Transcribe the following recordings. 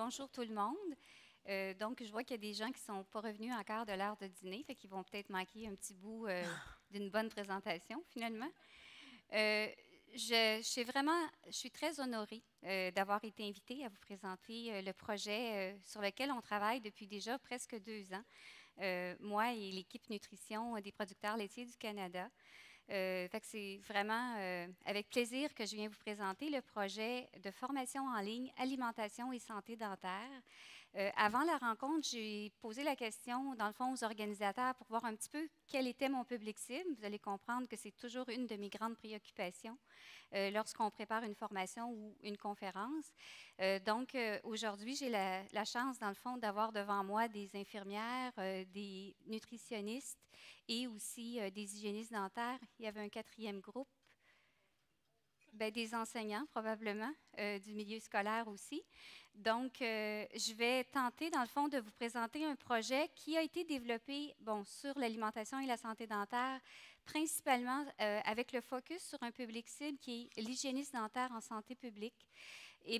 bonjour tout le monde. Donc, je vois qu'il y a des gens qui ne sont pas revenus encore de l'heure de dîner, fait qu'ils vont peut-être manquer un petit bout d'une bonne présentation, finalement. Euh, je suis très honorée d'avoir été invitée à vous présenter le projet sur lequel on travaille depuis déjà presque 2 ans, moi et l'équipe nutrition des producteurs laitiers du Canada. Fait que c'est vraiment avec plaisir que je viens vous présenter le projet de formation en ligne Alimentation et santé dentaire. Avant la rencontre, j'ai posé la question, dans le fond, aux organisateurs pour voir un petit peu quel était mon public cible. Vous allez comprendre que c'est toujours une de mes grandes préoccupations lorsqu'on prépare une formation ou une conférence. Donc, aujourd'hui, j'ai la chance, dans le fond, d'avoir devant moi des infirmières, des nutritionnistes et aussi des hygiénistes dentaires. Il y avait un quatrième groupe, des enseignants probablement, du milieu scolaire aussi. Donc, je vais tenter, dans le fond, de vous présenter un projet qui a été développé, sur l'alimentation et la santé dentaire, principalement avec le focus sur un public cible qui est l'hygiéniste dentaire en santé publique.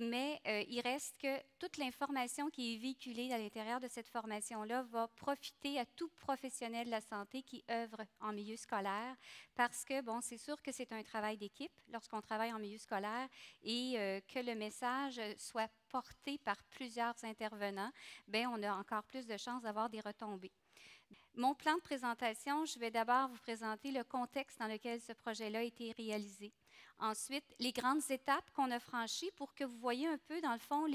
Mais il reste que toute l'information qui est véhiculée à l'intérieur de cette formation-là va profiter à tout professionnel de la santé qui œuvre en milieu scolaire parce que, c'est sûr que c'est un travail d'équipe lorsqu'on travaille en milieu scolaire et que le message soit porté par plusieurs intervenants, on a encore plus de chances d'avoir des retombées. Mon plan de présentation, je vais d'abord vous présenter le contexte dans lequel ce projet-là a été réalisé. Ensuite, les grandes étapes qu'on a franchies pour que vous voyez un peu, dans le fond,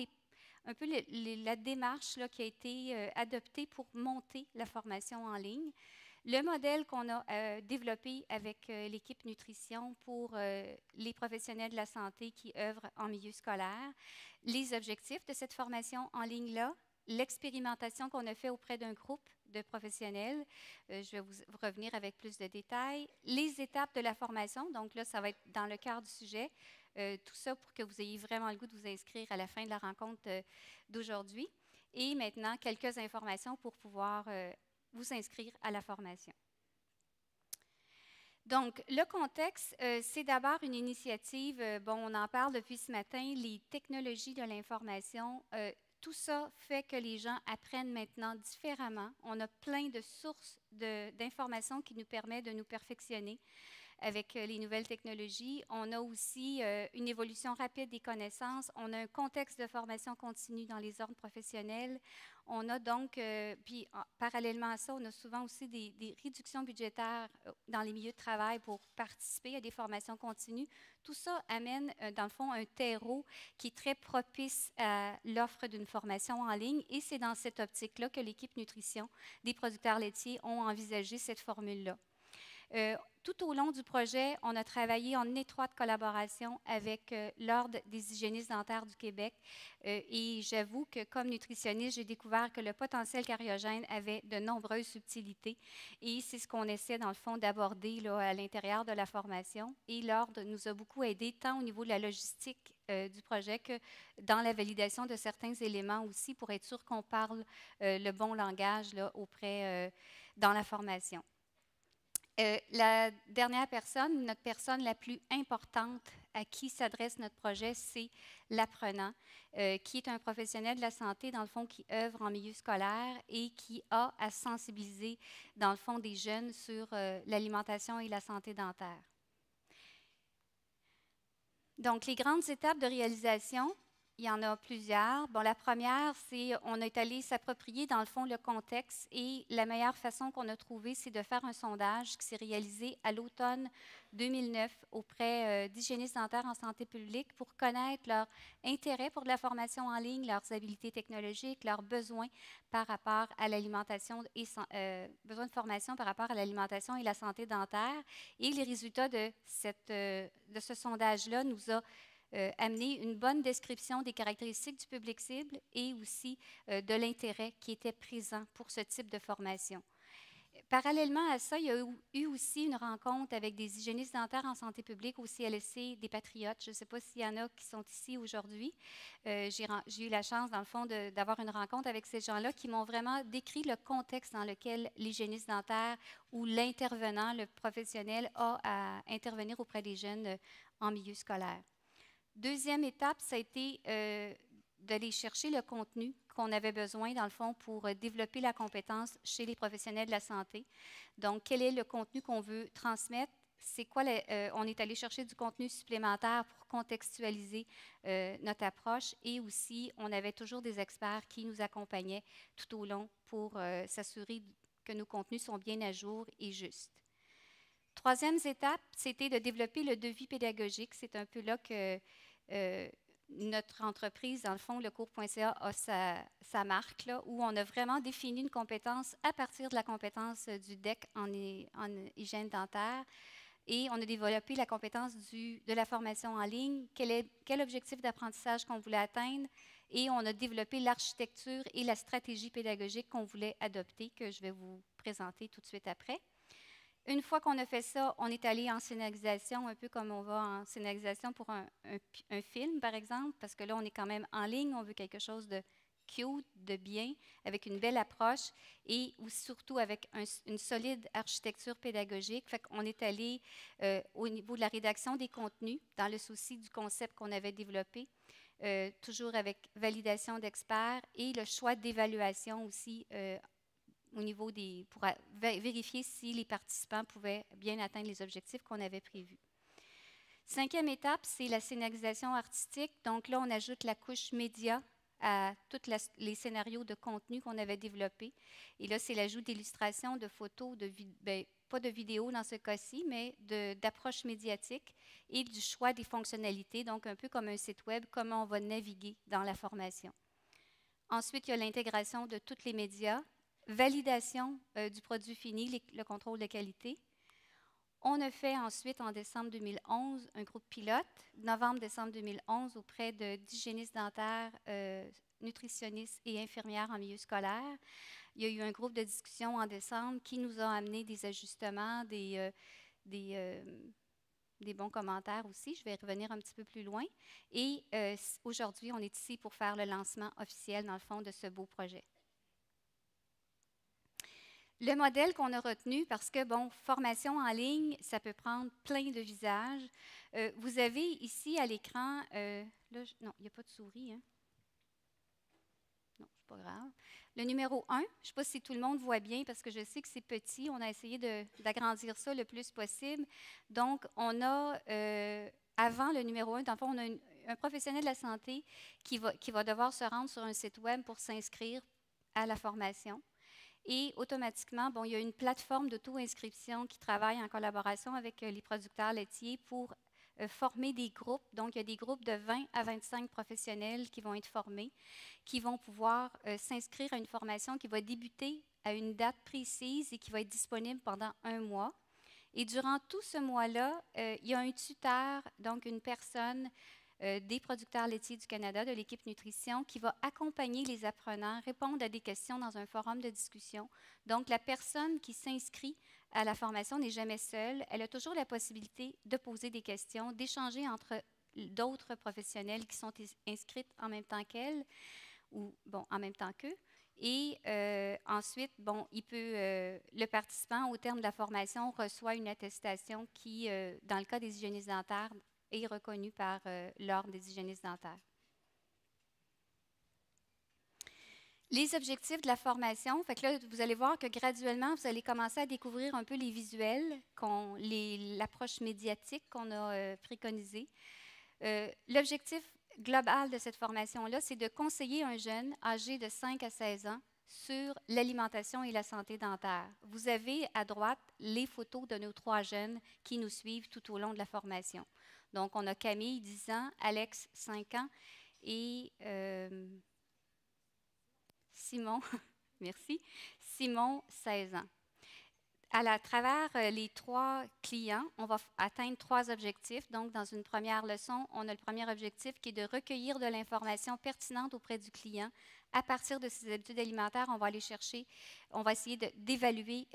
la démarche là, qui a été adoptée pour monter la formation en ligne. Le modèle qu'on a développé avec l'équipe nutrition pour les professionnels de la santé qui œuvrent en milieu scolaire, les objectifs de cette formation en ligne-là, l'expérimentation qu'on a fait auprès d'un groupe de professionnels. Je vais vous revenir avec plus de détails. Les étapes de la formation, donc là, ça va être dans le cœur du sujet. Tout ça pour que vous ayez vraiment le goût de vous inscrire à la fin de la rencontre d'aujourd'hui. Et maintenant, quelques informations pour pouvoir vous inscrire à la formation. Donc, le contexte, c'est d'abord une initiative, on en parle depuis ce matin, les technologies de l'information. Tout ça fait que les gens apprennent maintenant différemment. On a plein de sources d'informations qui nous permettent de nous perfectionner avec les nouvelles technologies. On a aussi une évolution rapide des connaissances. On a un contexte de formation continue dans les ordres professionnels. On a donc, parallèlement à ça, on a souvent aussi des réductions budgétaires dans les milieux de travail pour participer à des formations continues. Tout ça amène, dans le fond, un terreau qui est très propice à l'offre d'une formation en ligne. Et c'est dans cette optique-là que l'équipe nutrition des producteurs laitiers ont envisagé cette formule-là. Tout au long du projet, on a travaillé en étroite collaboration avec l'Ordre des hygiénistes dentaires du Québec et j'avoue que comme nutritionniste, j'ai découvert que le potentiel cariogène avait de nombreuses subtilités et c'est ce qu'on essaie dans le fond d'aborder à l'intérieur de la formation et l'Ordre nous a beaucoup aidé tant au niveau de la logistique du projet que dans la validation de certains éléments aussi pour être sûr qu'on parle le bon langage dans la formation. La dernière personne, notre personne la plus importante à qui s'adresse notre projet, c'est l'apprenant, qui est un professionnel de la santé, dans le fond, qui œuvre en milieu scolaire et qui a à sensibiliser, dans le fond, des jeunes sur l'alimentation et la santé dentaire. Donc, les grandes étapes de réalisation, il y en a plusieurs. La première, c'est on est allé s'approprier, dans le fond, le contexte et la meilleure façon qu'on a trouvée, c'est de faire un sondage qui s'est réalisé à l'automne 2009 auprès d'hygiénistes dentaires en santé publique pour connaître leur intérêt pour de la formation en ligne, leurs habiletés technologiques, leurs besoins par rapport à l'alimentation et besoins de formation par rapport à l'alimentation et la santé dentaire. Et les résultats de ce sondage-là nous ont amener une bonne description des caractéristiques du public cible et aussi de l'intérêt qui était présent pour ce type de formation. Parallèlement à ça, il y a eu aussi une rencontre avec des hygiénistes dentaires en santé publique au CLSC des Patriotes. Je ne sais pas s'il y en a qui sont ici aujourd'hui. J'ai eu la chance, dans le fond, d'avoir une rencontre avec ces gens-là qui m'ont vraiment décrit le contexte dans lequel l'hygiéniste dentaire ou l'intervenant, le professionnel, a à intervenir auprès des jeunes en milieu scolaire. Deuxième étape, ça a été d'aller chercher le contenu qu'on avait besoin, dans le fond, pour développer la compétence chez les professionnels de la santé. Donc, quel est le contenu qu'on veut transmettre? C'est quoi on est allé chercher du contenu supplémentaire pour contextualiser notre approche et aussi, on avait toujours des experts qui nous accompagnaient tout au long pour s'assurer que nos contenus sont bien à jour et justes. Troisième étape, c'était de développer le devis pédagogique. C'est un peu là que notre entreprise, dans le fond, lecours.ca a sa marque, là, où on a vraiment défini une compétence à partir de la compétence du DEC en hygiène dentaire. Et on a développé la compétence de la formation en ligne, quel objectif d'apprentissage qu'on voulait atteindre, et on a développé l'architecture et la stratégie pédagogique qu'on voulait adopter, que je vais vous présenter tout de suite après. Une fois qu'on a fait ça, on est allé en scénarisation, un peu comme on va en scénarisation pour un film, par exemple, parce que là, on est quand même en ligne, on veut quelque chose de cute, de bien, avec une belle approche et surtout avec une solide architecture pédagogique. Fait qu'on est allé au niveau de la rédaction des contenus, dans le souci du concept qu'on avait développé, toujours avec validation d'experts et le choix d'évaluation aussi au niveau pour vérifier si les participants pouvaient bien atteindre les objectifs qu'on avait prévus. Cinquième étape, c'est la scénarisation artistique. Donc là, on ajoute la couche média à tous les scénarios de contenu qu'on avait développés. Et là, c'est l'ajout d'illustrations, de photos, pas de vidéos dans ce cas-ci, mais d'approche médiatique et du choix des fonctionnalités, donc un peu comme un site web, comment on va naviguer dans la formation. Ensuite, il y a l'intégration de tous les médias, validation du produit fini, le contrôle de qualité. On a fait ensuite, en décembre 2011, un groupe pilote, novembre-décembre 2011, auprès d'hygiénistes dentaires, nutritionnistes et infirmières en milieu scolaire. Il y a eu un groupe de discussion en décembre qui nous a amené des ajustements, des bons commentaires aussi. Je vais revenir un petit peu plus loin. Et aujourd'hui, on est ici pour faire le lancement officiel, dans le fond, de ce beau projet. Le modèle qu'on a retenu, parce que, bon, formation en ligne, ça peut prendre plein de visages. Vous avez ici à l'écran, non, il n'y a pas de souris, hein? Non, c'est pas grave. Le numéro 1, je ne sais pas si tout le monde voit bien, parce que je sais que c'est petit. On a essayé d'agrandir ça le plus possible. Donc, on a, avant le numéro 1, dans le fond, on a un professionnel de la santé qui va devoir se rendre sur un site web pour s'inscrire à la formation. Et automatiquement, bon, il y a une plateforme d'auto-inscription qui travaille en collaboration avec les producteurs laitiers pour former des groupes. Donc, il y a des groupes de 20 à 25 professionnels qui vont être formés, qui vont pouvoir s'inscrire à une formation qui va débuter à une date précise et qui va être disponible pendant 1 mois. Et durant tout ce mois-là, il y a un tuteur, donc une personne des producteurs laitiers du Canada, de l'équipe nutrition, qui va accompagner les apprenants, répondre à des questions dans un forum de discussion. Donc, la personne qui s'inscrit à la formation n'est jamais seule. Elle a toujours la possibilité de poser des questions, d'échanger entre d'autres professionnels qui sont inscrits en même temps qu'elle, ou bon, en même temps qu'eux. Et ensuite, bon, le participant, au terme de la formation, reçoit une attestation qui, dans le cas des hygiénistes dentaires, est reconnu par l'Ordre des hygiénistes dentaires. Les objectifs de la formation, fait que là, vous allez voir que graduellement, vous allez commencer à découvrir un peu les visuels, l'approche médiatique qu'on a préconisée. L'objectif global de cette formation-là, c'est de conseiller un jeune âgé de 5 à 16 ans sur l'alimentation et la santé dentaire. Vous avez à droite les photos de nos 3 jeunes qui nous suivent tout au long de la formation. Donc, on a Camille, 10 ans, Alex, 5 ans, et Simon, merci, Simon, 16 ans. À travers les 3 clients, on va atteindre 3 objectifs. Donc, dans une première leçon, on a le premier objectif qui est de recueillir de l'information pertinente auprès du client. À partir de ses habitudes alimentaires, on va aller chercher, on va essayer d'évaluer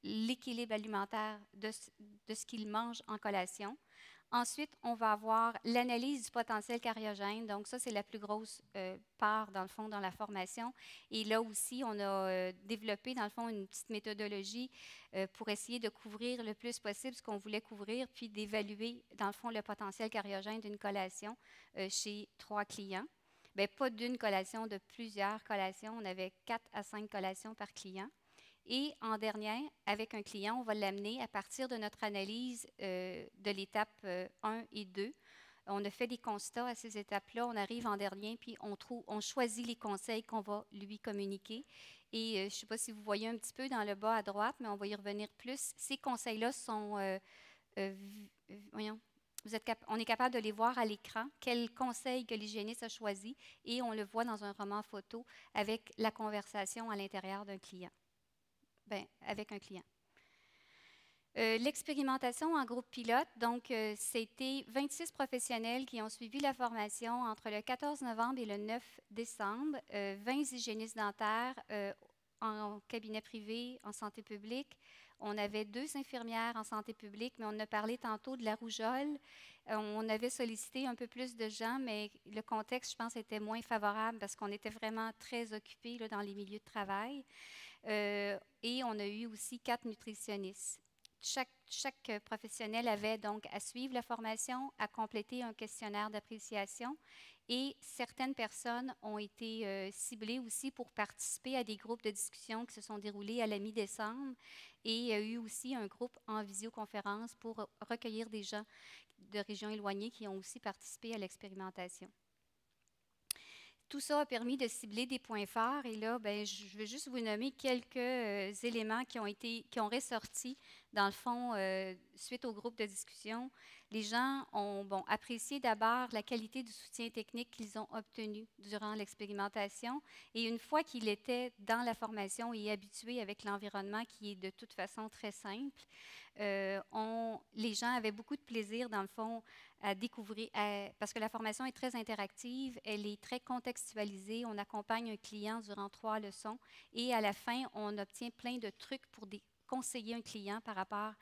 l'équilibre alimentaire de ce qu'il mange en collation. Ensuite, on va avoir l'analyse du potentiel cariogène. Donc, ça, c'est la plus grosse part, dans le fond, dans la formation. Et là aussi, on a développé, dans le fond, une petite méthodologie pour essayer de couvrir le plus possible ce qu'on voulait couvrir, puis d'évaluer, dans le fond, le potentiel cariogène d'une collation chez 3 clients. Bien, pas d'une collation, de plusieurs collations. On avait 4 à 5 collations par client. Et en dernier, avec un client, on va l'amener à partir de notre analyse de l'étape 1 et 2. On a fait des constats à ces étapes-là. On arrive en dernier, puis on choisit les conseils qu'on va lui communiquer. Et je ne sais pas si vous voyez un petit peu dans le bas à droite, mais on va y revenir plus. Ces conseils-là sont, voyons, on est capable de les voir à l'écran, quel conseil que l'hygiéniste a choisi, et on le voit dans un roman photo avec la conversation à l'intérieur d'un client. Bien, avec un client. L'expérimentation en groupe pilote, donc c'était 26 professionnels qui ont suivi la formation entre le 14 novembre et le 9 décembre, 20 hygiénistes dentaires en cabinet privé, en santé publique. On avait 2 infirmières en santé publique, mais on a parlé tantôt de la rougeole. On avait sollicité un peu plus de gens, mais le contexte, je pense, était moins favorable parce qu'on était vraiment très occupés là, dans les milieux de travail. Et on a eu aussi 4 nutritionnistes. Chaque professionnel avait donc à suivre la formation, à compléter un questionnaire d'appréciation et certaines personnes ont été ciblées aussi pour participer à des groupes de discussion qui se sont déroulés à la mi-décembre et il y a eu aussi un groupe en visioconférence pour recueillir des gens de régions éloignées qui ont aussi participé à l'expérimentation. Tout ça a permis de cibler des points forts et là, ben, je vais juste vous nommer quelques éléments qui ont ressorti dans le fond suite au groupe de discussion. Les gens ont apprécié d'abord la qualité du soutien technique qu'ils ont obtenu durant l'expérimentation et une fois qu'ils étaient dans la formation et habitués avec l'environnement qui est de toute façon très simple, les gens avaient beaucoup de plaisir dans le fond à découvrir, parce que la formation est très interactive, elle est très contextualisée, on accompagne un client durant 3 leçons et à la fin, on obtient plein de trucs pour conseiller un client par rapport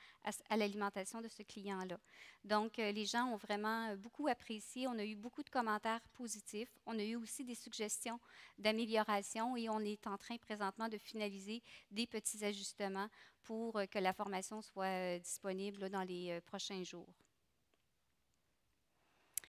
à l'alimentation de ce client-là. Donc, les gens ont vraiment beaucoup apprécié, on a eu beaucoup de commentaires positifs, on a eu aussi des suggestions d'amélioration et on est en train présentement de finaliser des petits ajustements pour que la formation soit disponible dans les prochains jours.